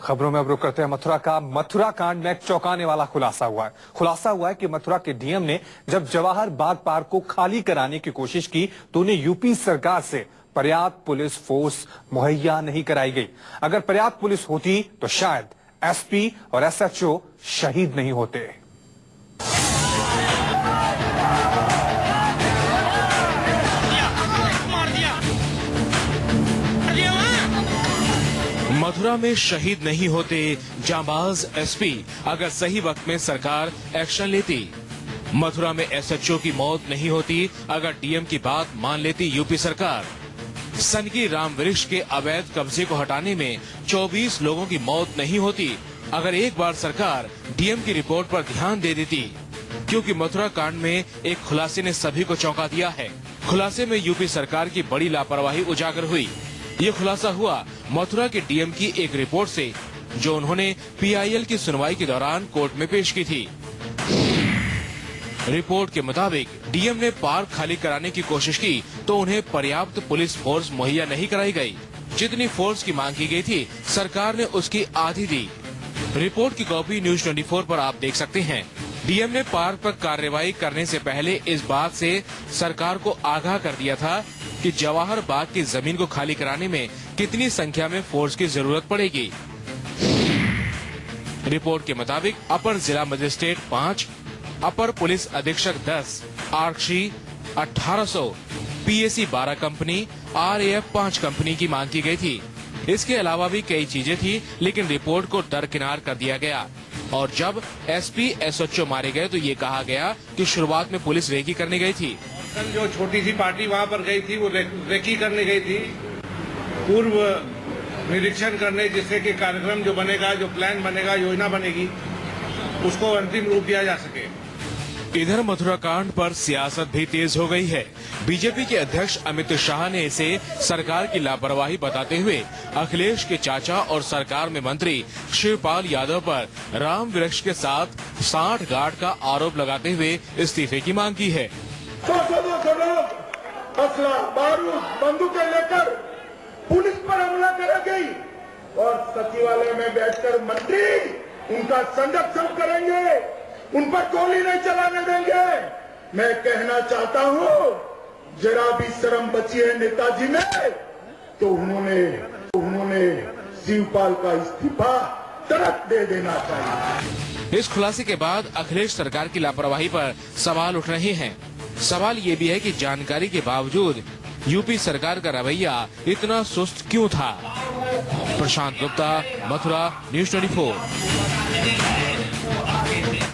खबरों में अब रुक करते हैं मथुरा का। मथुरा कांड में एक चौंकाने वाला खुलासा हुआ है। खुलासा हुआ है कि मथुरा के डीएम ने जब जवाहर बाग पार्क को खाली कराने की कोशिश की तो उन्हें यूपी सरकार से पर्याप्त पुलिस फोर्स मुहैया नहीं कराई गई। अगर पर्याप्त पुलिस होती तो शायद एसपी और एसएचओ शहीद नहीं होते। मथुरा में शहीद नहीं होते जांबाज एसपी अगर सही वक्त में सरकार एक्शन लेती। मथुरा में एसएचओ की मौत नहीं होती अगर डीएम की बात मान लेती यूपी सरकार। सनकी राम वृक्ष के अवैध कब्जे को हटाने में 24 लोगों की मौत नहीं होती अगर एक बार सरकार डीएम की रिपोर्ट पर ध्यान दे देती। क्योंकि मथुरा कांड में एक खुलासे ने सभी को चौंका दिया है। खुलासे में यूपी सरकार की बड़ी लापरवाही उजागर हुई। ये खुलासा हुआ मथुरा के डीएम की एक रिपोर्ट से, जो उन्होंने पीआईएल की सुनवाई के दौरान कोर्ट में पेश की थी। रिपोर्ट के मुताबिक डीएम ने पार्क खाली कराने की कोशिश की तो उन्हें पर्याप्त पुलिस फोर्स मुहैया नहीं कराई गई। जितनी फोर्स की मांग की गई थी सरकार ने उसकी आधी दी। रिपोर्ट की कॉपी न्यूज 24 पर आप देख सकते हैं। डीएम ने पार्क पर कार्रवाई करने से पहले इस बात से सरकार को आगाह कर दिया था कि जवाहर बाग की जमीन को खाली कराने में कितनी संख्या में फोर्स की जरूरत पड़ेगी। रिपोर्ट के मुताबिक अपर जिला मजिस्ट्रेट 5, अपर पुलिस अधीक्षक 10, आरक्षी 1800, पीएसी 12 कंपनी, आरएएफ 5 कंपनी की मांग की गई थी। इसके अलावा भी कई चीजें थी, लेकिन रिपोर्ट को दरकिनार कर दिया गया। और जब एसपी एसएचओ मारे गए तो ये कहा गया कि शुरुआत में पुलिस रेकी करने गई थी। कल जो छोटी सी पार्टी वहाँ पर गई थी वो रेकी करने गई थी, पूर्व निरीक्षण करने, जिससे कि कार्यक्रम जो बनेगा, जो प्लान बनेगा, योजना बनेगी, उसको अंतिम रूप दिया जा सके। इधर मथुरा कांड पर सियासत भी तेज हो गई है। बीजेपी के अध्यक्ष अमित शाह ने इसे सरकार की लापरवाही बताते हुए अखिलेश के चाचा और सरकार में मंत्री शिवपाल यादव पर राम वृक्ष के साथ सांठ-गांठ का आरोप लगाते हुए इस्तीफे की मांग की है। 200 लोग असला, बारूद, बंदूकें लेकर पुलिस पर हमला कर गई और सचिवालय में बैठकर मंत्री उनका संरक्षण करेंगे, उन पर गोली नहीं चलाने देंगे। मैं कहना चाहता हूं, जरा भी शर्म बची है नेताजी में तो उन्होंने शिवपाल का इस्तीफा तुरंत दे देना चाहिए। इस खुलासे के बाद अखिलेश सरकार की लापरवाही पर सवाल उठ रहे हैं। सवाल ये भी है कि जानकारी के बावजूद यूपी सरकार का रवैया इतना सुस्त क्यों था। प्रशांत गुप्ता, मथुरा, न्यूज 24।